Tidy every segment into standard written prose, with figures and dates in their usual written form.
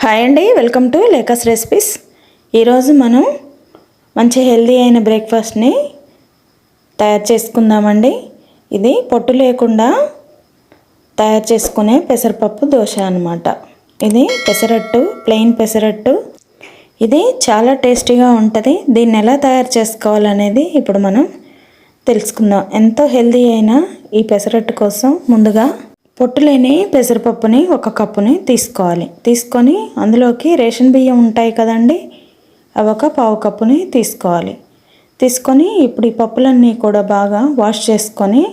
Hi అండి, welcome to లేఖస్ recipes. ఈరోజు మనం మంచి హెల్దీ అయిన బ్రేక్ఫాస్ట్ని తయారు చేసుకుందామండి. ఇది పొట్టు లేకుండా తయారు చేసుకునే పెసరపప్పు దోశ అన్నమాట. ఇది పెసరట్టు, ప్లెయిన్ పెసరట్టు. ఇది చాలా టేస్టీగా ఉంటుంది. దీన్ని ఎలా తయారు చేసుకోవాలనేది ఇప్పుడు మనం తెలుసుకుందాం. ఎంతో హెల్దీ అయిన ఈ పెసరట్టు కోసం ముందుగా పొట్టు లేని పెసరపప్పుని ఒక కప్పుని తీసుకోవాలి. తీసుకొని అందులోకి రేషన్ బియ్యం ఉంటాయి కదండి, అవి ఒక పావు కప్పుని తీసుకోవాలి. తీసుకొని ఇప్పుడు ఈ పప్పులన్నీ కూడా బాగా వాష్ చేసుకొని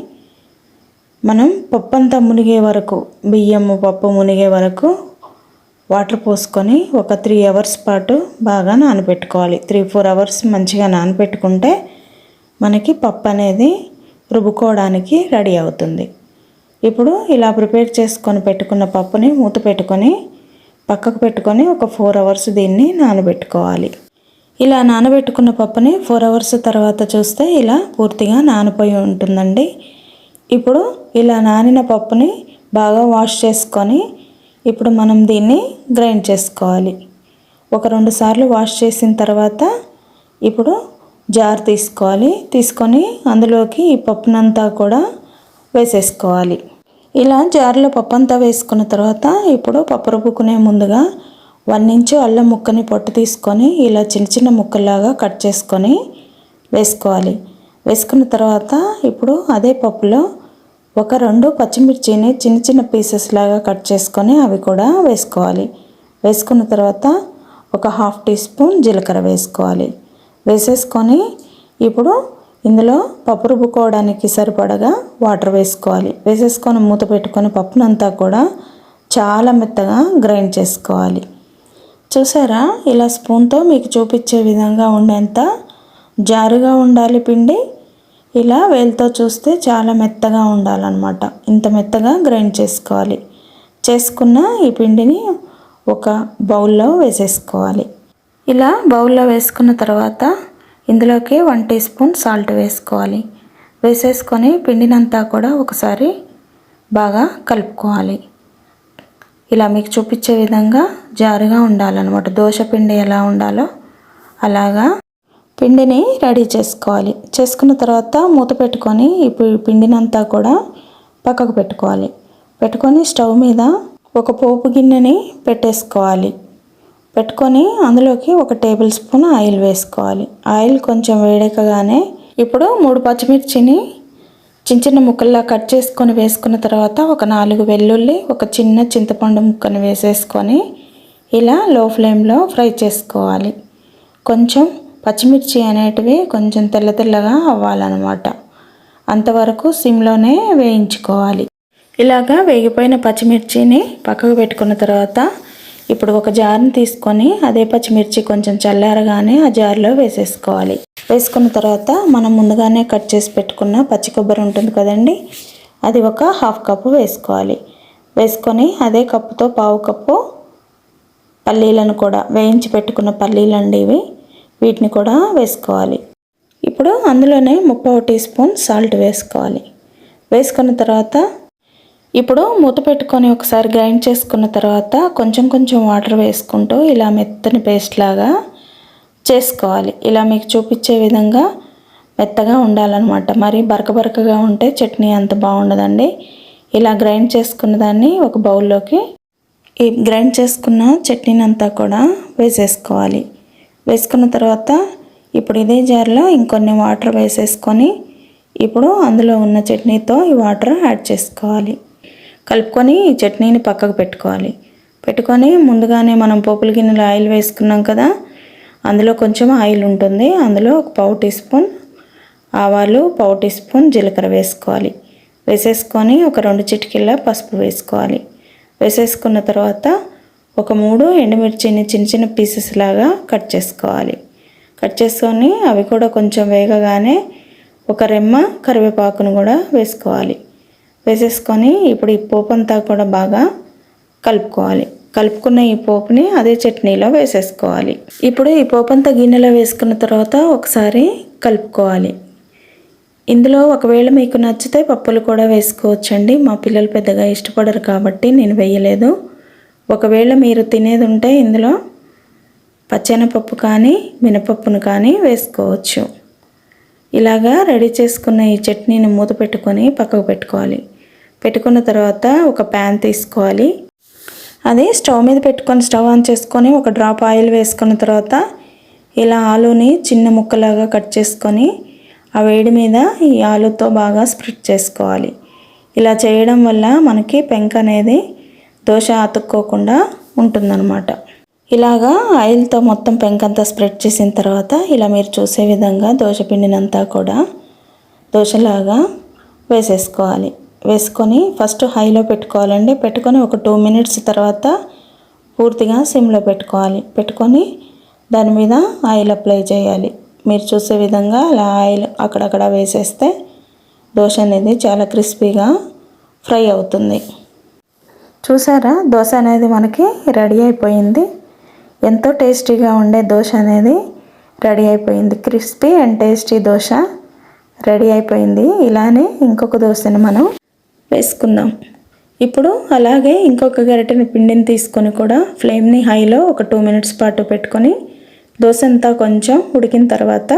మనం పప్పు అంతా మునిగే వరకు, బియ్యము పప్పు మునిగే వరకు వాటర్ పోసుకొని ఒక 3 అవర్స్ పాటు బాగా నానబెట్టుకోవాలి. 3-4 అవర్స్ మంచిగా నానబెట్టుకుంటే మనకి పప్పు అనేది రుబ్బుకోవడానికి రెడీ అవుతుంది. ఇప్పుడు ఇలా ప్రిపేర్ చేసుకొని పెట్టుకున్న పప్పుని మూత పెట్టుకొని పక్కకు పెట్టుకొని ఒక 4 అవర్స్ దీన్ని నానబెట్టుకోవాలి. ఇలా నానబెట్టుకున్న పప్పుని 4 అవర్స్ తర్వాత చూస్తే ఇలా పూర్తిగా నానిపోయి ఉంటుందండి. ఇప్పుడు ఇలా నానిన పప్పుని బాగా వాష్ చేసుకొని ఇప్పుడు మనం దీన్ని గ్రైండ్ చేసుకోవాలి. ఒక 2 సార్లు వాష్ చేసిన తర్వాత ఇప్పుడు జార్ తీసుకోవాలి. తీసుకొని అందులోకి ఈ పప్పునంతా కూడా వేసేసుకోవాలి. ఇలా జార్లో పప్పు అంతా వేసుకున్న తర్వాత ఇప్పుడు పప్పు రుబ్బుకునే ముందుగా 1 ఇంచు అల్లం ముక్కని పొట్టు తీసుకొని ఇలా చిన్న చిన్న ముక్కల్లాగా కట్ చేసుకొని వేసుకోవాలి. వేసుకున్న తర్వాత ఇప్పుడు అదే పప్పులో ఒక 2 పచ్చిమిర్చిని చిన్న చిన్న పీసెస్ లాగా కట్ చేసుకొని అవి కూడా వేసుకోవాలి. వేసుకున్న తర్వాత ఒక 1/2 టీ స్పూన్ జీలకర్ర వేసుకోవాలి. వేసేసుకొని ఇప్పుడు ఇందులో పప్పు రుబ్బుకోవడానికి సరిపడగా వాటర్ వేసుకోవాలి. వేసేసుకొని మూత పెట్టుకొని పప్పునంతా కూడా చాలా మెత్తగా గ్రైండ్ చేసుకోవాలి. చూసారా, ఇలా స్పూన్తో మీకు చూపించే విధంగా ఉండేంత జారుగా ఉండాలి పిండి. ఇలా వేలుతో చూస్తే చాలా మెత్తగా ఉండాలన్నమాట. ఇంత మెత్తగా గ్రైండ్ చేసుకోవాలి. చేసుకున్న ఈ పిండిని ఒక బౌల్లో వేసేసుకోవాలి. ఇలా బౌల్లో వేసుకున్న తర్వాత ఇందులోకి 1 టీ స్పూన్ సాల్ట్ వేసుకోవాలి. వేసేసుకొని పిండినంతా కూడా ఒకసారి బాగా కలుపుకోవాలి. ఇలా మీకు చూపించే విధంగా జారుగా ఉండాలన్నమాట. దోశ పిండి ఎలా ఉండాలో అలాగా పిండిని రెడీ చేసుకోవాలి. చేసుకున్న తర్వాత మూత పెట్టుకొని ఇప్పుడు పిండినంతా కూడా పక్కకు పెట్టుకోవాలి. పెట్టుకొని స్టవ్ మీద ఒక పోపు గిన్నెని పెట్టేసుకోవాలి. పెట్టుకొని అందులోకి 1 టేబుల్ స్పూన్ ఆయిల్ వేసుకోవాలి. ఆయిల్ కొంచెం వేడెక్కగానే ఇప్పుడు 3 పచ్చిమిర్చిని చిన్న చిన్న ముక్కల్లా కట్ చేసుకొని వేసుకున్న తర్వాత ఒక 4 వెల్లుల్లి, ఒక చిన్న చింతపండు ముక్కని వేసేసుకొని ఇలా లో ఫ్లేమ్లో ఫ్రై చేసుకోవాలి. కొంచెం పచ్చిమిర్చి అనేటివి కొంచెం తెల్ల తెల్లగా అవ్వాలన్నమాట. అంతవరకు సిమ్లోనే వేయించుకోవాలి. ఇలాగా వేగిపోయిన పచ్చిమిర్చిని పక్కకు పెట్టుకున్న తర్వాత ఇప్పుడు ఒక జార్ని తీసుకొని అదే పచ్చిమిర్చి కొంచెం చల్లారగానే ఆ జార్లో వేసేసుకోవాలి. వేసుకున్న తర్వాత మనం ముందుగానే కట్ చేసి పెట్టుకున్న పచ్చి కొబ్బరి ఉంటుంది కదండి, అది ఒక 1/2 కప్పు వేసుకోవాలి. వేసుకొని అదే కప్పుతో 1/2 కప్పు పల్లీలను కూడా వేయించి పెట్టుకున్న పల్లీలండి ఇవి, వీటిని కూడా వేసుకోవాలి. ఇప్పుడు అందులోనే 1/2 టీ స్పూన్ సాల్ట్ వేసుకోవాలి. వేసుకున్న తర్వాత ఇప్పుడు మూత పెట్టుకొని ఒకసారి గ్రైండ్ చేసుకున్న తర్వాత కొంచెం కొంచెం వాటర్ వేసుకుంటూ ఇలా మెత్తని పేస్ట్ లాగా చేసుకోవాలి. ఇలా మీకు చూపించే విధంగా మెత్తగా ఉండాలన్నమాట. మరి బరకగా ఉంటే చట్నీ అంత బాగుండదండి. ఇలా గ్రైండ్ చేసుకున్న దాన్ని ఒక బౌల్లోకి ఈ గ్రైండ్ చేసుకున్న చట్నీని అంతా కూడా వేసేసుకోవాలి. వేసుకున్న తర్వాత ఇప్పుడు ఇదే జార్లో ఇంకొన్ని వాటర్ వేసేసుకొని ఇప్పుడు అందులో ఉన్న చట్నీతో ఈ వాటర్ యాడ్ చేసుకోవాలి. కలుపుకొని ఈ చట్నీని పక్కకు పెట్టుకోవాలి. పెట్టుకొని ముందుగానే మనం పోపుల గిన్నెలో ఆయిల్ వేసుకున్నాం కదా, అందులో కొంచెం ఆయిల్ ఉంటుంది. అందులో ఒక 1/2 టీ స్పూన్ ఆవాలు, 1/2 టీ స్పూన్ జీలకర్ర వేసుకోవాలి. వేసేసుకొని ఒక 2 చిటికెళ్ళ పసుపు వేసుకోవాలి. వేసేసుకున్న తర్వాత ఒక 3 ఎండుమిర్చిని చిన్న చిన్న పీసెస్ లాగా కట్ చేసుకోవాలి. కట్ చేసుకొని అవి కూడా కొంచెం వేగగానే ఒక రెమ్మ కరివేపాకును కూడా వేసుకోవాలి. వేసేసుకొని ఇప్పుడు ఈ పోపు అంతా కూడా బాగా కలుపుకోవాలి. కలుపుకున్న ఈ పోపుని అదే చట్నీలో వేసేసుకోవాలి. ఇప్పుడు ఈ పోపు అంతా గిన్నెలో వేసుకున్న తర్వాత ఒకసారి కలుపుకోవాలి. ఇందులో ఒకవేళ మీకు నచ్చితే పప్పులు కూడా వేసుకోవచ్చండి. మా పిల్లలు పెద్దగా ఇష్టపడరు కాబట్టి నేను వేయలేదు. ఒకవేళ మీరు తినేది ఉంటే ఇందులో పచ్చెనపప్పు కానీ మినపప్పును కానీ వేసుకోవచ్చు. ఇలాగా రెడీ చేసుకున్న ఈ చట్నీని మూత పెట్టుకొని పక్కకు పెట్టుకోవాలి. పెట్టుకున్న తర్వాత ఒక ప్యాన్ తీసుకోవాలి. అది స్టవ్ మీద పెట్టుకొని స్టవ్ ఆన్ చేసుకొని ఒక డ్రాప్ ఆయిల్ వేసుకున్న తర్వాత ఇలా ఆలూని చిన్న ముక్కలాగా కట్ చేసుకొని ఆ వేడి మీద ఈ ఆలుతో బాగా స్ప్రెడ్ చేసుకోవాలి. ఇలా చేయడం వల్ల మనకి పెంక అనేది దోశ అతుక్కోకుండా ఉంటుందన్నమాట. ఇలాగా ఆయిల్తో మొత్తం పెంకంతా స్ప్రెడ్ చేసిన తర్వాత ఇలా మీరు చూసే విధంగా దోశ పిండినంతా కూడా దోశలాగా వేసేసుకోవాలి. వేసుకొని ఫస్ట్ హైలో పెట్టుకోవాలండి. పెట్టుకొని ఒక 2 మినిట్స్ తర్వాత పూర్తిగా సిమ్లో పెట్టుకోవాలి. పెట్టుకొని దాని మీద ఆయిల్ అప్లై చేయాలి. మీరు చూసే విధంగా అలా ఆయిల్ అక్కడక్కడ వేసేస్తే దోశ అనేది చాలా క్రిస్పీగా ఫ్రై అవుతుంది. చూసారా, దోశ అనేది మనకి రెడీ అయిపోయింది. ఎంతో టేస్టీగా ఉండే దోశ అనేది రెడీ అయిపోయింది. Crispy and tasty dosa ready అయిపోయింది. ఇలానే ఇంకొక దోశని మనం వేసుకుందాం. ఇప్పుడు అలాగే ఇంకొక గరిటెని పిండిని తీసుకొని కూడా ఫ్లేమ్ని హైలో ఒక 2 మినిట్స్ పాటు పెట్టుకొని దోశ అంతా కొంచెం ఉడికిన తర్వాత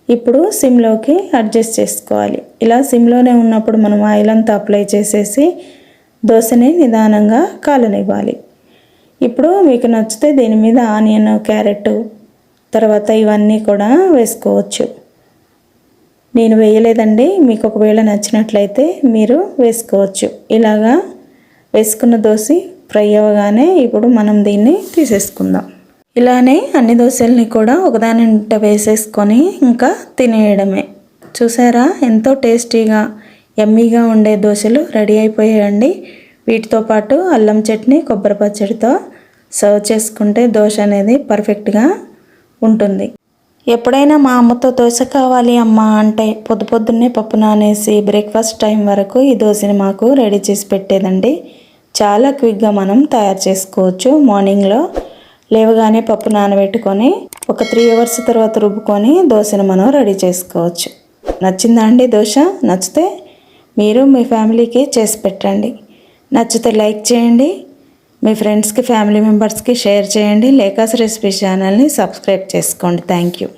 ఇప్పుడు సిమ్లోకి అడ్జస్ట్ చేసుకోవాలి. ఇలా సిమ్లోనే ఉన్నప్పుడు మనం ఆయిల్ అంతా అప్లై చేసేసి దోశని నిదానంగా కాలనివ్వాలి. ఇప్పుడు మీకు నచ్చితే దీని మీద ఆనియన్, క్యారెట్ తర్వాత ఇవన్నీ కూడా వేసుకోవచ్చు. నేను వేయలేదండి, మీకు ఒకవేళ నచ్చినట్లయితే మీరు వేసుకోవచ్చు. ఇలాగా వేసుకున్న దోశ ఫ్రై అవ్వగానే ఇప్పుడు మనం దీన్ని తీసేసుకుందాం. ఇలానే అన్ని దోశల్ని కూడా ఒకదానింట వేసేసుకొని ఇంకా తినేయడమే. చూసారా, ఎంతో టేస్టీగా యమ్మీగా ఉండే దోశలు రెడీ అయిపోయాయండి. వీటితో పాటు అల్లం చట్నీ, కొబ్బరి పచ్చడితో సర్వ్ చేసుకుంటే దోశ అనేది పర్ఫెక్ట్గా ఉంటుంది. ఎప్పుడైనా మా అమ్మతో దోశ కావాలి అమ్మ అంటే పొద్దున్నే పప్పు నానేసి బ్రేక్ఫాస్ట్ టైం వరకు ఈ దోశని మాకు రెడీ చేసి పెట్టేదండి. చాలా క్విక్గా మనం తయారు చేసుకోవచ్చు. మార్నింగ్లో లేవగానే పప్పు నానబెట్టుకొని ఒక 3 అవర్స్ తర్వాత రుబ్బుకొని దోశను మనం రెడీ చేసుకోవచ్చు. నచ్చిందా అండి దోశ? నచ్చితే మీరు మీ ఫ్యామిలీకి చేసి పెట్టండి. నచ్చితే లైక్ చేయండి, మీ ఫ్రెండ్స్కి ఫ్యామిలీ మెంబర్స్కి షేర్ చేయండి. లేకాస్ రెసిపీ ఛానల్ని సబ్స్క్రైబ్ చేసుకోండి. Thank you.